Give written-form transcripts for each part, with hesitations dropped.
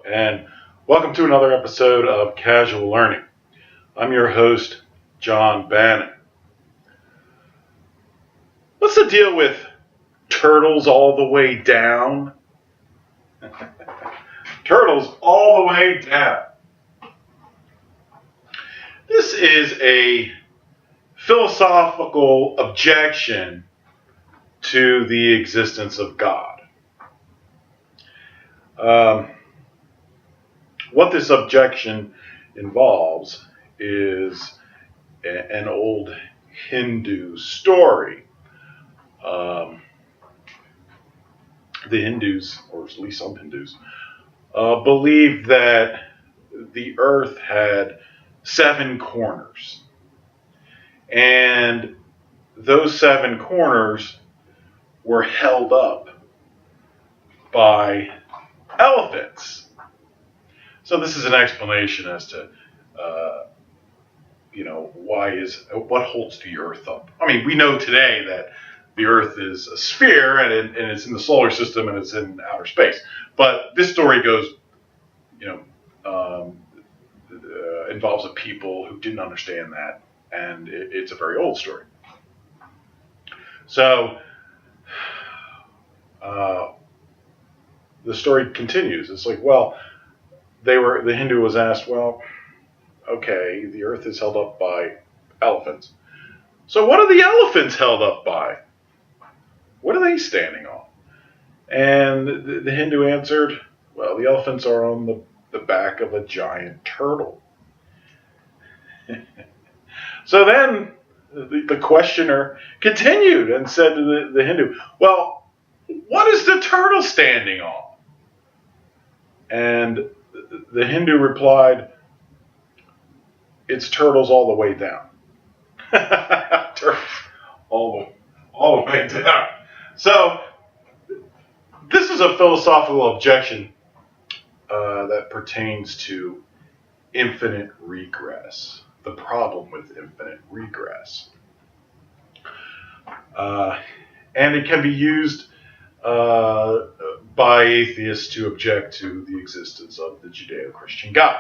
and welcome to another episode of Casual Learning. I'm your host, John Bannan. What's the deal with turtles all the way down? Turtles all the way down. This is a philosophical objection to the existence of God. What this objection involves is an old Hindu story. The Hindus, or at least some Hindus, believed that the earth had 7 corners. And those 7 corners were held up by elephants. So this is an explanation as to, what holds the Earth up. I mean, we know today that the Earth is a sphere and it's in the solar system and it's in outer space. But this story goes, involves a people who didn't understand that, and it's a very old story. So the story continues. It's like, well, the Hindu was asked, well, okay, the earth is held up by elephants. So what are the elephants held up by? What are they standing on? And the Hindu answered, well, the elephants are on the back of a giant turtle. So then the questioner continued and said to the Hindu, well, what is the turtle standing on? And the Hindu replied, it's turtles all the way down. Turtles all the way down. So this is a philosophical objection that pertains to infinite regress, the problem with infinite regress. And it can be used by atheists to object to the existence of the Judeo-Christian God.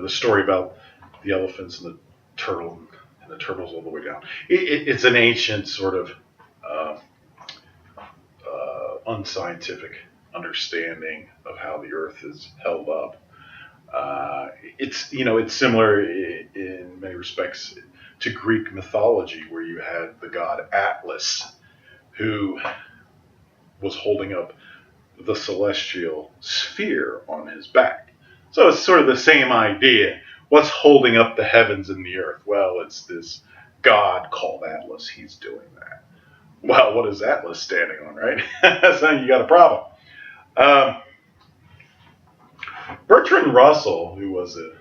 The story about the elephants and the turtle and the turtles all the way down. It's an ancient sort of unscientific understanding of how the earth is held up. It's similar in many respects to Greek mythology, where you had the god Atlas, who was holding up the celestial sphere on his back. So it's sort of the same idea. What's holding up the heavens and the earth? Well, it's this god called Atlas. He's doing that. Well, what is Atlas standing on, right? So you got a problem. Bertrand Russell, who was a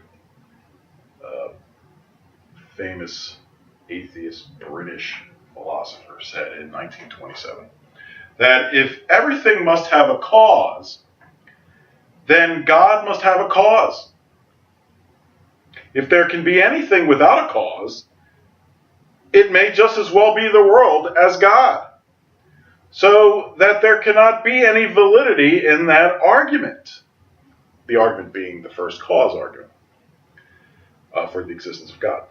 famous atheist British philosopher, said in 1927 that if everything must have a cause, then God must have a cause. If there can be anything without a cause, it may just as well be the world as God. So that there cannot be any validity in that argument. The argument being the first cause argument for the existence of God.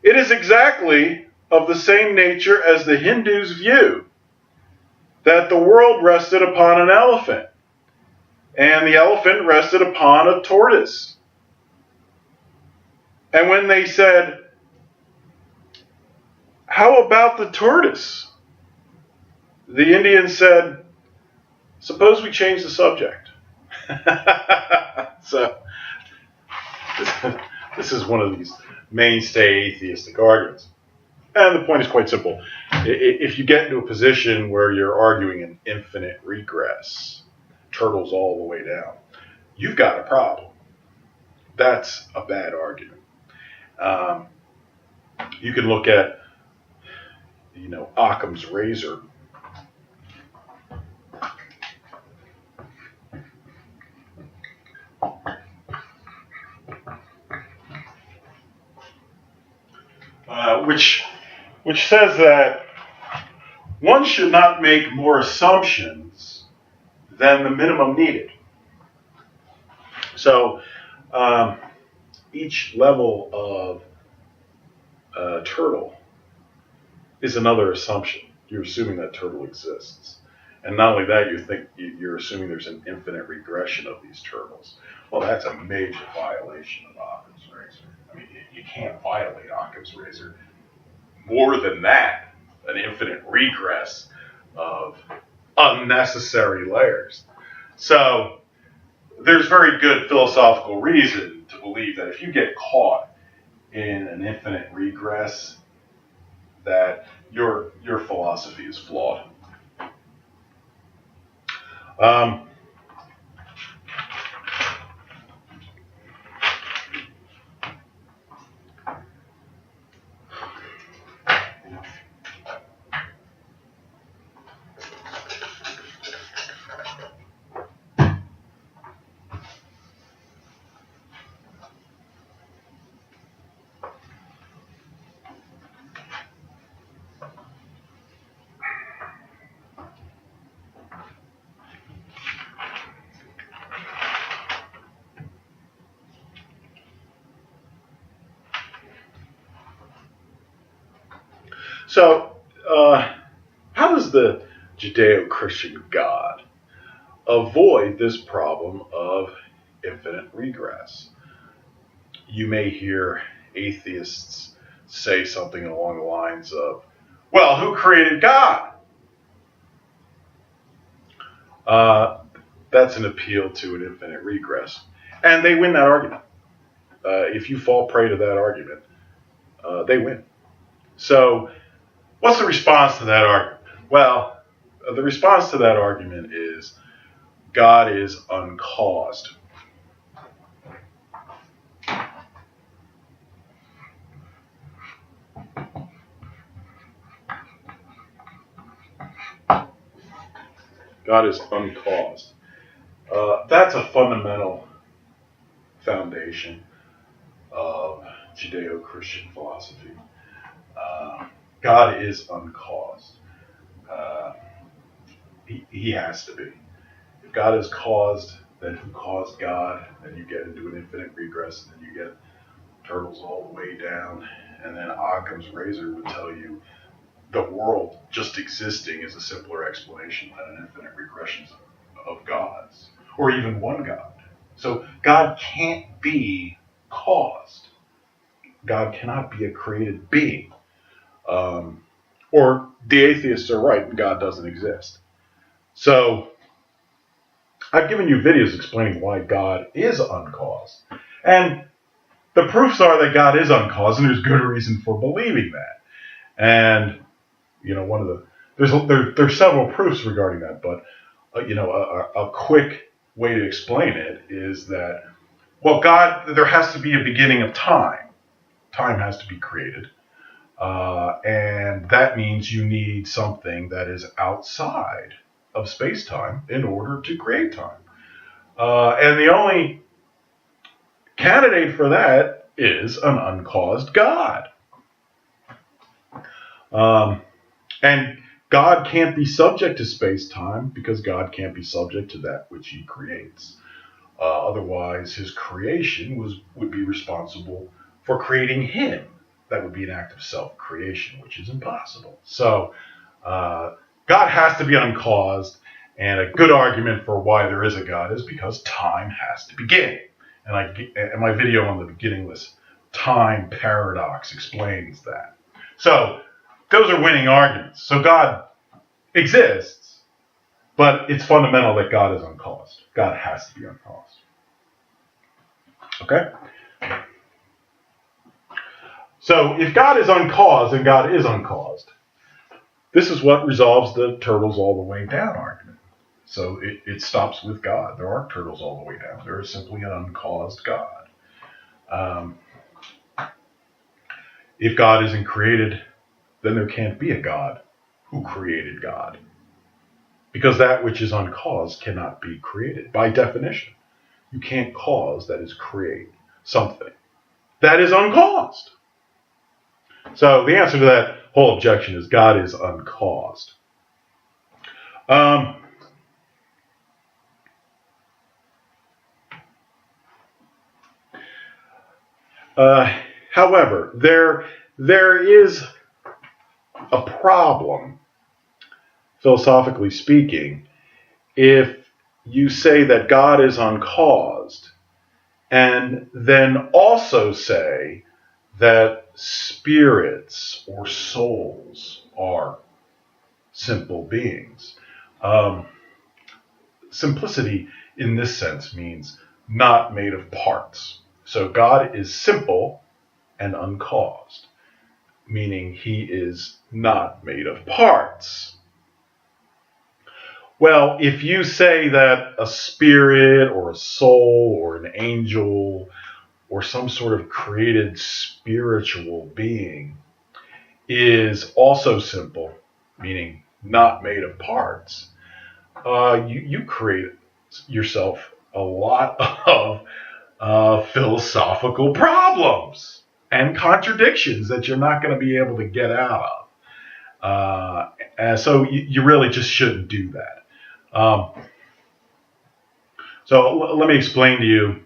It is exactly of the same nature as the Hindus' view that the world rested upon an elephant, and the elephant rested upon a tortoise. And when they said, how about the tortoise? The Indians said, suppose we change the subject. So, this is one of these mainstay atheistic arguments. And the point is quite simple. If you get into a position where you're arguing an infinite regress, turtles all the way down, you've got a problem. That's a bad argument. You can look at, Occam's razor. Which which says that one should not make more assumptions than the minimum needed. So each level of turtle is another assumption. You're assuming that turtle exists. And not only that, you're assuming there's an infinite regression of these turtles. Well, that's a major violation of Occam's razor. I mean, you can't violate Occam's razor. More than that, an infinite regress of unnecessary layers. So there's very good philosophical reason to believe that if you get caught in an infinite regress, that your philosophy is flawed. So, how does the Judeo-Christian God avoid this problem of infinite regress? You may hear atheists say something along the lines of, well, who created God? That's an appeal to an infinite regress. And they win that argument. If you fall prey to that argument, they win. So, what's the response to that argument? Well, the response to that argument is God is uncaused. God is uncaused. That's a fundamental foundation of Judeo-Christian philosophy. God is uncaused. He has to be. If God is caused, then who caused God? Then you get into an infinite regress, and then you get turtles all the way down. And then Occam's razor would tell you the world just existing is a simpler explanation than an infinite regression of gods, or even one God. So God can't be caused. God cannot be a created being. Or the atheists are right, and God doesn't exist. So I've given you videos explaining why God is uncaused. And the proofs are that God is uncaused, and there's good reason for believing that. And, you know, one of the, there's several proofs regarding that, but, a quick way to explain it is that, well, God, there has to be a beginning of time. Time has to be created. And that means you need something that is outside of space-time in order to create time. And the only candidate for that is an uncaused God. And God can't be subject to space-time because God can't be subject to that which he creates. Otherwise, his creation would be responsible for creating him. That would be an act of self-creation, which is impossible. So, God has to be uncaused, and a good argument for why there is a God is because time has to begin. And my video on the beginningless time paradox explains that. So, those are winning arguments. So God exists, but it's fundamental that God is uncaused. God has to be uncaused. Okay? So if God is uncaused and God is uncaused, this is what resolves the turtles all the way down argument. So it stops with God. There aren't turtles all the way down. There is simply an uncaused God. If God isn't created, then there can't be a God who created God. Because that which is uncaused cannot be created. By definition, you can't cause, that is, create something that is uncaused. So the answer to that whole whole objection is God is uncaused. Um, However, there is a problem, philosophically speaking, if you say that God is uncaused and then also say that spirits or souls are simple beings. Um, Simplicity in this sense means not made of parts. So God is simple and uncaused, meaning he is not made of parts. Well, if you say that a spirit or a soul or an angel or some sort of created spiritual being is also simple, meaning not made of parts, you create yourself a lot of philosophical problems and contradictions that you're not going to be able to get out of. And so you really just shouldn't do that. So let me explain to you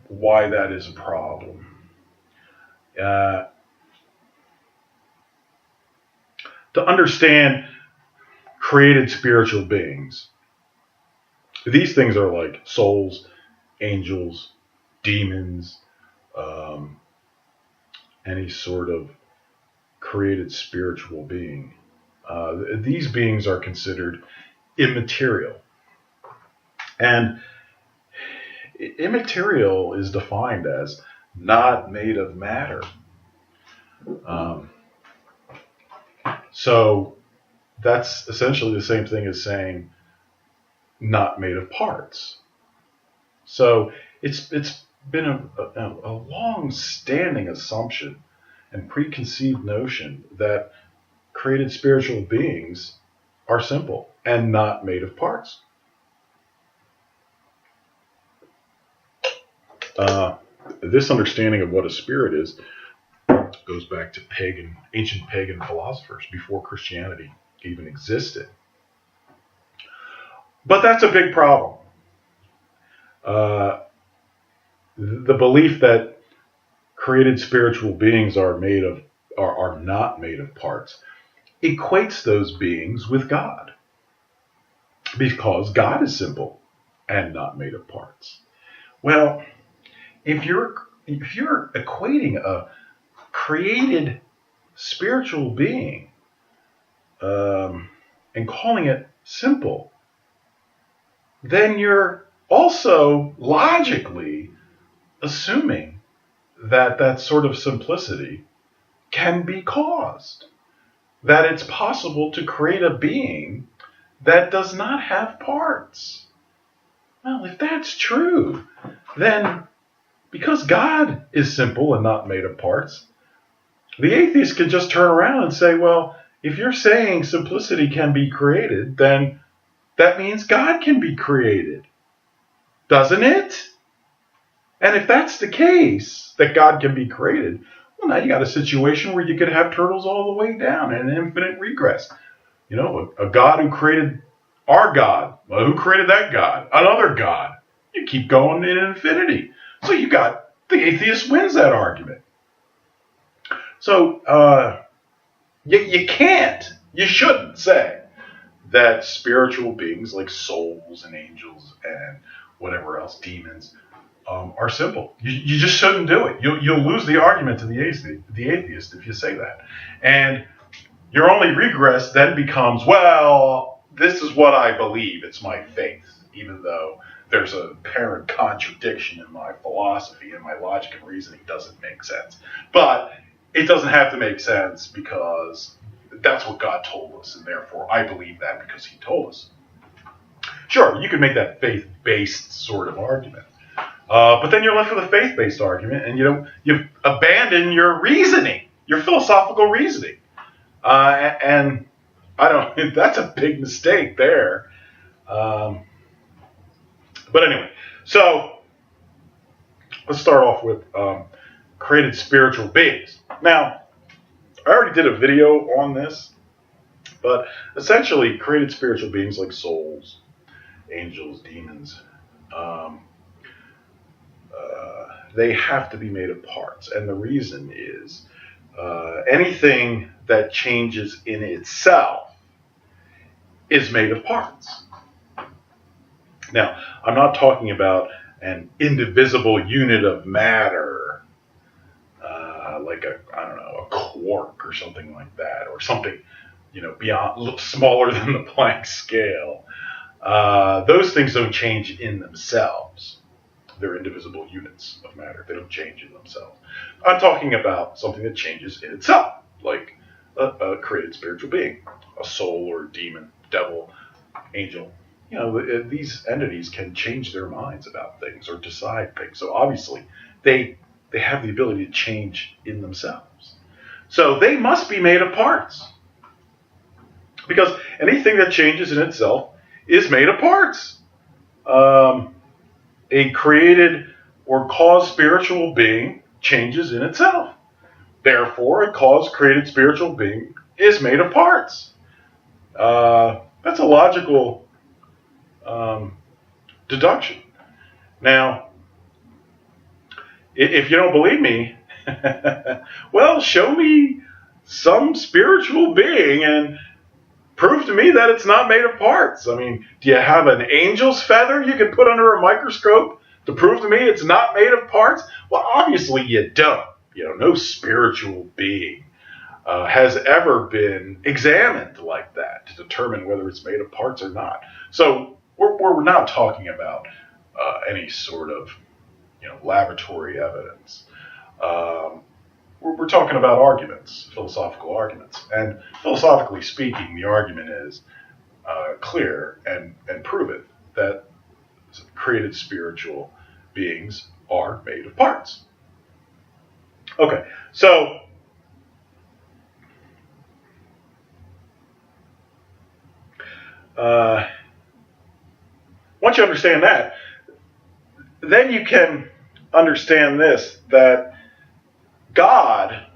why that is a problem. To understand created spiritual beings, these things are like souls, angels, demons, any sort of created spiritual being. These beings are considered immaterial. And immaterial is defined as not made of matter. So that's essentially the same thing as saying not made of parts. So it's been a long-standing assumption and preconceived notion that created spiritual beings are simple and not made of parts. This understanding of what a spirit is goes back to ancient pagan philosophers before Christianity even existed. But that's a big problem. The belief that created spiritual beings are not made of parts equates those beings with God, because God is simple and not made of parts. Well, if you're equating a created spiritual being and calling it simple, then you're also logically assuming that that sort of simplicity can be caused, that it's possible to create a being that does not have parts. Well, if that's true, then because God is simple and not made of parts, the atheist could just turn around and say, well, if you're saying simplicity can be created, then that means God can be created, doesn't it? And if that's the case, that God can be created, well, now you got a situation where you could have turtles all the way down and an infinite regress. You know, a God who created our God. Well, who created that God? Another God. You keep going in infinity. So the atheist wins that argument. So you shouldn't say that spiritual beings like souls and angels and whatever else, demons, are simple. You just shouldn't do it. You'll lose the argument to the atheist if you say that. And your only regress then becomes, well, this is what I believe. It's my faith, even though there's an apparent contradiction in my philosophy and my logic and reasoning doesn't make sense. But it doesn't have to make sense because that's what God told us, and therefore I believe that because he told us. Sure, you can make that faith-based sort of argument. But then you're left with a faith-based argument, and you've abandoned your reasoning, your philosophical reasoning. And that's a big mistake there. But anyway, so let's start off with created spiritual beings. Now, I already did a video on this, but essentially created spiritual beings like souls, angels, demons, um, they have to be made of parts. And the reason is anything that changes in itself is made of parts. Now, I'm not talking about an indivisible unit of matter, like a quark or something like that, or something, beyond, smaller than the Planck scale. Those things don't change in themselves. They're indivisible units of matter. They don't change in themselves. I'm talking about something that changes in itself, like a created spiritual being, a soul or a demon, devil, angel. These entities can change their minds about things or decide things. So obviously, they have the ability to change in themselves. So they must be made of parts. Because anything that changes in itself is made of parts. A created or caused spiritual being changes in itself. Therefore, a caused created spiritual being is made of parts. That's a logical deduction. Now, if you don't believe me, well, show me some spiritual being and prove to me that it's not made of parts. I mean, do you have an angel's feather you can put under a microscope to prove to me it's not made of parts? Well, obviously you don't. No spiritual being has ever been examined like that to determine whether it's made of parts or not. So we're not talking about any sort of laboratory evidence. We're talking about arguments, philosophical arguments. And philosophically speaking, the argument is clear and proven that created spiritual beings are made of parts. Okay, so once you understand that, then you can understand this, that God,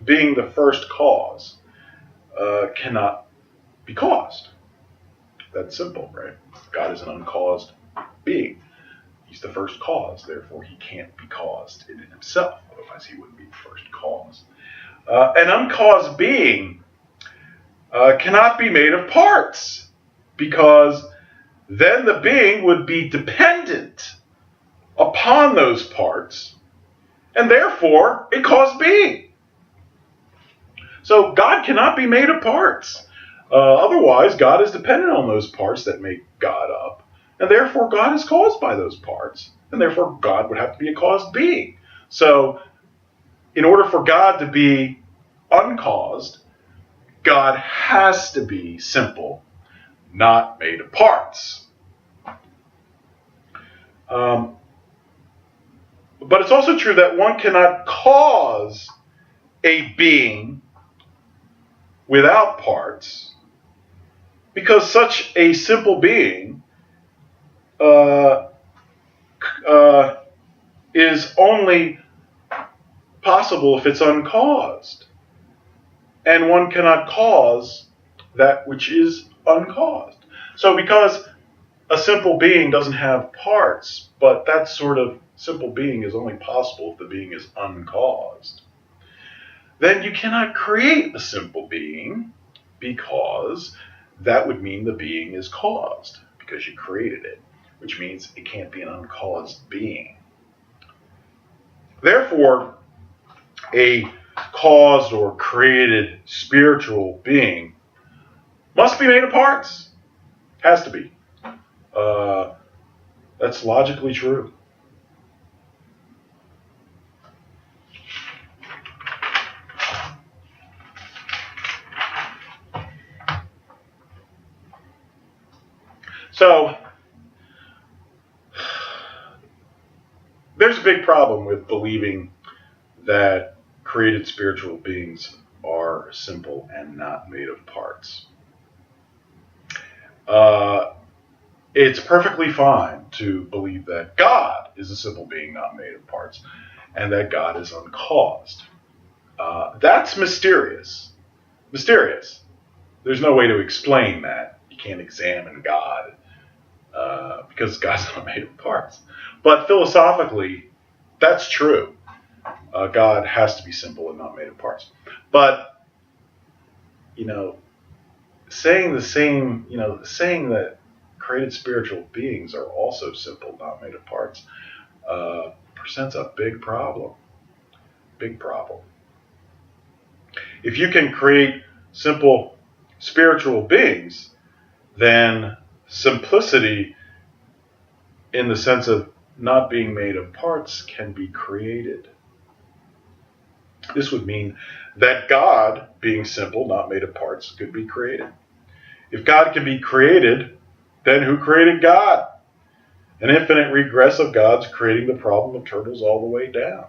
being the first cause, cannot be caused. That's simple, right? God is an uncaused being. He's the first cause, therefore he can't be caused in himself, otherwise he wouldn't be the first cause. An uncaused being cannot be made of parts, because then the being would be dependent upon those parts, and therefore a caused being. So God cannot be made of parts. Otherwise, God is dependent on those parts that make God up, and therefore God is caused by those parts, and therefore God would have to be a caused being. So in order for God to be uncaused, God has to be simple, not made of parts. But it's also true that one cannot cause a being without parts, because such a simple being is only possible if it's uncaused. And one cannot cause that which is uncaused. So because a simple being doesn't have parts, but that sort of simple being is only possible if the being is uncaused, then you cannot create a simple being, because that would mean the being is caused, because you created it, which means it can't be an uncaused being. Therefore, a caused or created spiritual being must be made of parts. Has to be. That's logically true. So, there's a big problem with believing that created spiritual beings are simple and not made of parts. It's perfectly fine to believe that God is a simple being not made of parts, and that God is uncaused. That's mysterious. Mysterious. There's no way to explain that. You can't examine God because God's not made of parts. But philosophically, that's true. God has to be simple and not made of parts. But, saying that created spiritual beings are also simple, not made of parts, presents a big problem. Big problem. If you can create simple spiritual beings, then simplicity in the sense of not being made of parts can be created. This would mean that God, being simple, not made of parts, could be created. If God can be created, then who created God? An infinite regress of God's creating the problem of turtles all the way down.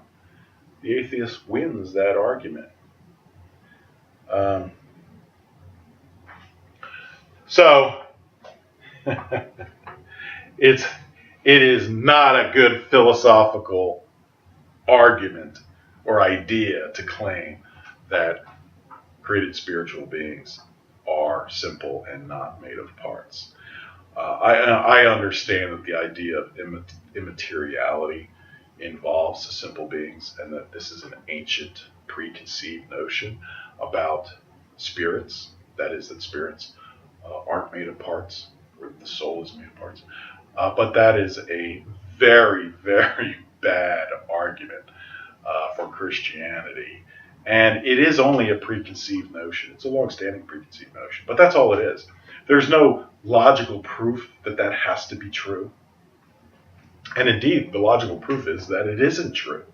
The atheist wins that argument. So it is not a good philosophical argument or idea to claim that created spiritual beings are simple and not made of parts. I understand that the idea of immateriality involves simple beings, and that this is an ancient preconceived notion about spirits. That is, that spirits aren't made of parts, or the soul is made of parts. But that is a very, very bad argument for Christianity. And it is only a preconceived notion. It's a long-standing preconceived notion. But that's all it is. There's no logical proof that that has to be true. And indeed, the logical proof is that it isn't true.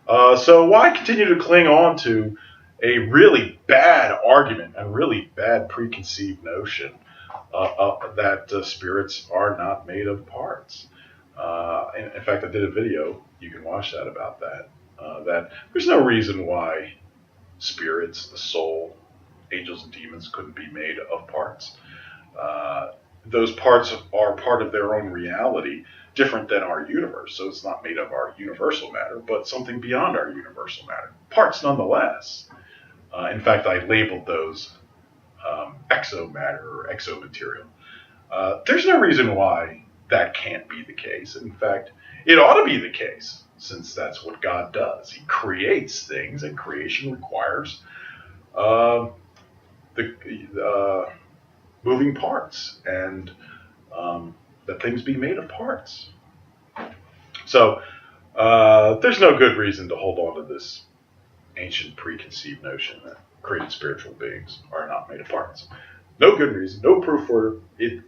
So why continue to cling on to a really bad argument and really bad preconceived notion that spirits are not made of parts? In fact, I did a video, you can watch that, about that. That there's no reason why spirits, the soul, angels and demons couldn't be made of parts. Those parts are part of their own reality, different than our universe. So it's not made of our universal matter, but something beyond our universal matter. Parts nonetheless. In fact, I labeled those exomatter or exomaterial. There's no reason why that can't be the case. In fact, it ought to be the case, since that's what God does. He creates things, and creation requires the moving parts, and that things be made of parts. So there's no good reason to hold on to this ancient preconceived notion that created spiritual beings are not made of parts. No good reason, no proof for it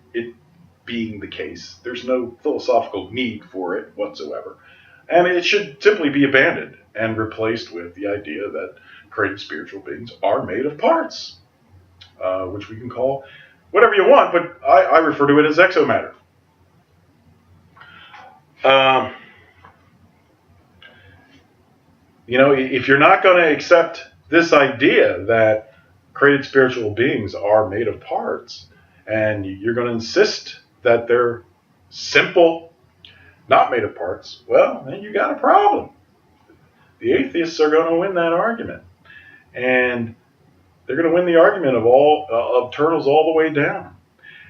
being the case. There's no philosophical need for it whatsoever. And it should simply be abandoned and replaced with the idea that created spiritual beings are made of parts, which we can call whatever you want, but I refer to it as exomatter. If you're not going to accept this idea that created spiritual beings are made of parts, and you're going to insist that they're simple, not made of parts, well, then you got a problem. The atheists are going to win that argument. And they're going to win the argument of turtles all the way down.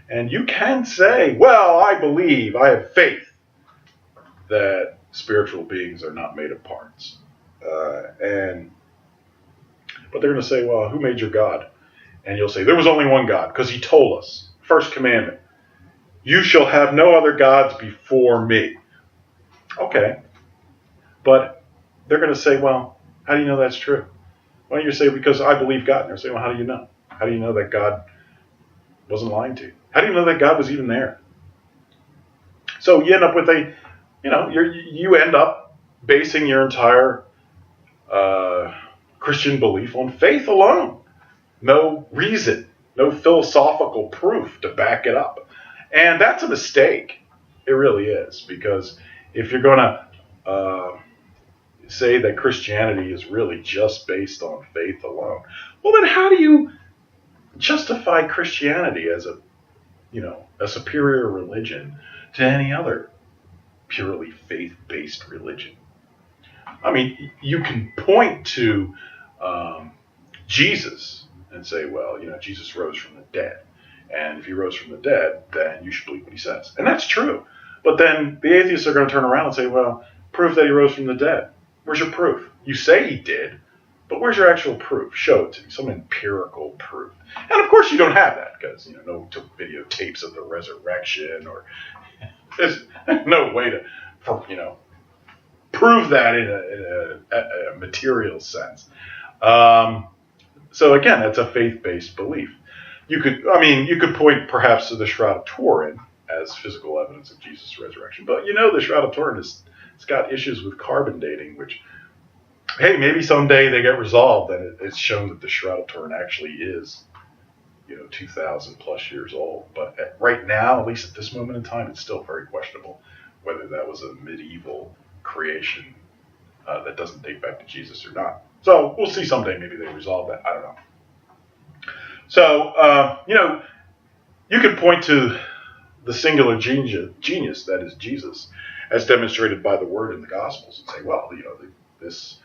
And you can say, well, I believe, I have faith that spiritual beings are not made of parts. But they're going to say, well, who made your God? And you'll say, there was only one God, because he told us, first commandment, you shall have no other gods before me. Okay. But they're going to say, well, how do you know that's true? Why don't you say, because I believe God? And they're saying, well, how do you know? How do you know that God wasn't lying to you? How do you know that God was even there? So you end up with you end up basing your entire Christian belief on faith alone. No reason, no philosophical proof to back it up. And that's a mistake. It really is. Because if you're going to say that Christianity is really just based on faith alone, well, then how do you justify Christianity as a superior religion to any other purely faith-based religion? I mean, you can point to Jesus and say, well, Jesus rose from the dead. And if he rose from the dead, then you should believe what he says. And that's true. But then the atheists are going to turn around and say, well, prove that he rose from the dead. Where's your proof? You say he did, but where's your actual proof? Show it to me, some empirical proof. And of course you don't have that because, no one took videotapes of the resurrection, or there's no way to, prove that in a material sense. So again, that's a faith-based belief. You could point perhaps to the Shroud of Turin as physical evidence of Jesus' resurrection, but the Shroud of Turin it's got issues with carbon dating, which, hey, maybe someday they get resolved and it's shown that the Shroud of Turin actually is, 2,000 plus years old. But right now, at least at this moment in time, it's still very questionable whether that was a medieval creation that doesn't date back to Jesus or not. So we'll see someday. Maybe they resolve that. I don't know. So, you could point to the singular genius that is Jesus, as demonstrated by the Word in the Gospels, and say, well, this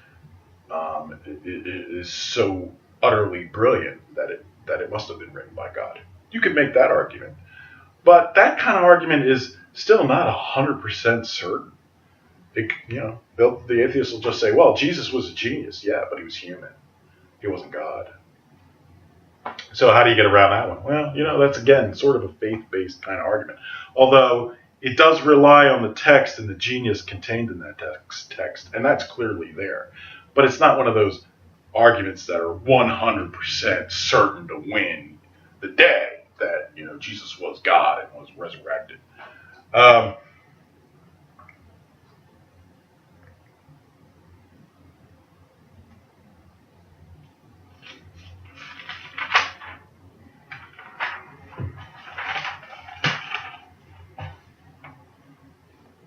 it is so utterly brilliant that it must have been written by God. You could make that argument, but that kind of argument is still not 100% certain. The atheists will just say, well, Jesus was a genius, yeah, but he was human. He wasn't God. So how do you get around that one? Well, that's again sort of a faith-based kind of argument. Although it does rely on the text and the genius contained in that text, and that's clearly there. But it's not one of those arguments that are 100% certain to win the day that, Jesus was God and was resurrected.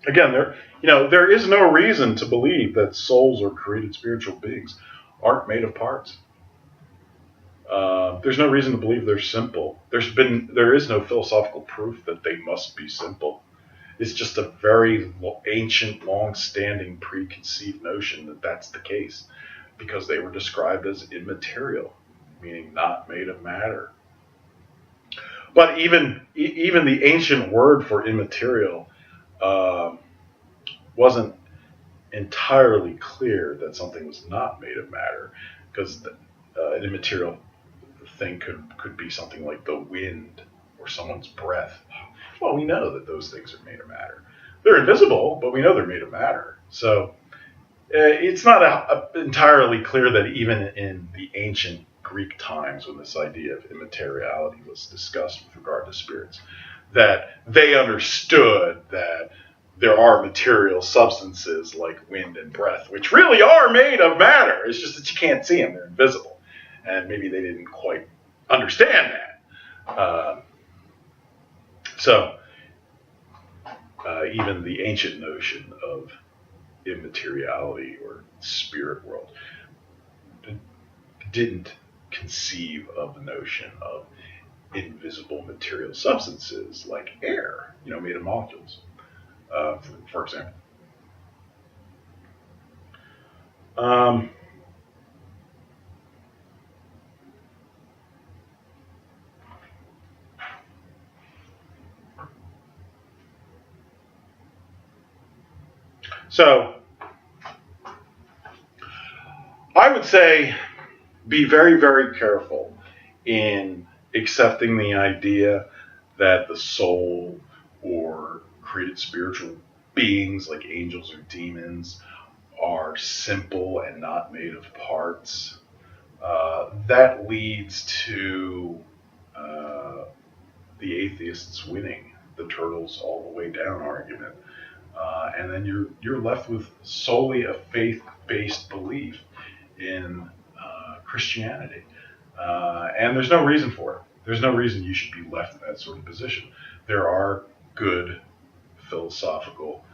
Again, there is no reason to believe that souls or created spiritual beings aren't made of parts. There's no reason to believe they're simple. There is no philosophical proof that they must be simple. It's just a very ancient, long-standing, preconceived notion that that's the case, because they were described as immaterial, meaning not made of matter. But even the ancient word for immaterial wasn't entirely clear that something was not made of matter, because an immaterial thing could be something like the wind or someone's breath. Well, we know that those things are made of matter. They're invisible, but we know they're made of matter. So it's not entirely clear that even in the ancient Greek times, when this idea of immateriality was discussed with regard to spirits, that they understood that there are material substances like wind and breath, which really are made of matter. It's just that you can't see them. They're invisible. And maybe they didn't quite understand that. So even the ancient notion of immateriality or spirit world didn't conceive of the notion of invisible material substances like air, made of molecules, for example. So I would say be very, very careful in accepting the idea that the soul or created spiritual beings like angels or demons are simple and not made of parts. That leads to the atheists winning the turtles all the way down argument. And then you're left with solely a faith-based belief in Christianity. And there's no reason for it. There's no reason you should be left in that sort of position. There are good philosophical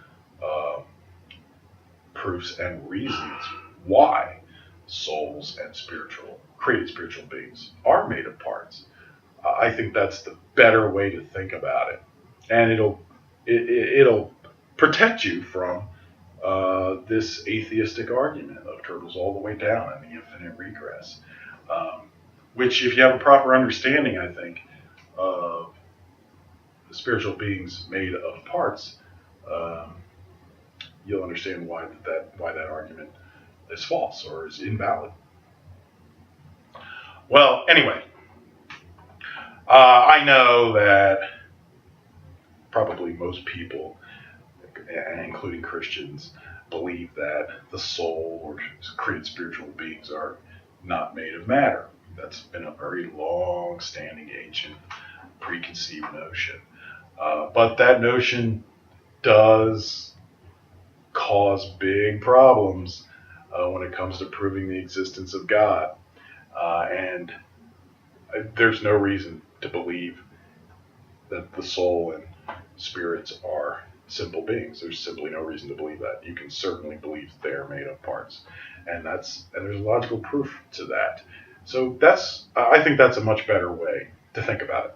proofs and reasons why souls and created spiritual beings are made of parts. I think that's the better way to think about it. And it'll protect you from this atheistic argument of turtles all the way down and the infinite regress. Which, if you have a proper understanding, I think, of spiritual beings made of parts, um, you'll understand why that argument is false or is invalid. Well, anyway, I know that probably most people, including Christians, believe that the soul or created spiritual beings are not made of matter. That's been a very long-standing, ancient, preconceived notion. But that notion does cause big problems when it comes to proving the existence of God. And there's no reason to believe that the soul and spirits are simple beings. There's simply no reason to believe that. You can certainly believe they're made of parts, and there's logical proof to that. So I think that's a much better way to think about it.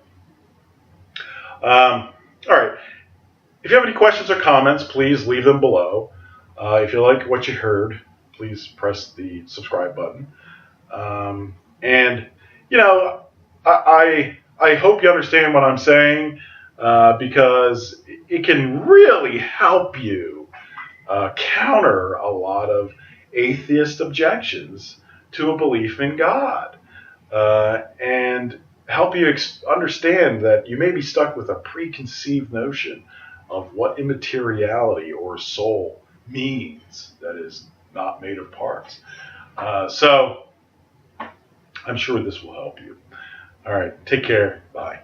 All right. If you have any questions or comments, please leave them below. If you like what you heard, please press the subscribe button. And I hope you understand what I'm saying, because it can really help you counter a lot of atheist objections to a belief in God, and help you understand that you may be stuck with a preconceived notion of what immateriality or soul means that is not made of parts. So I'm sure this will help you. All right, take care. Bye.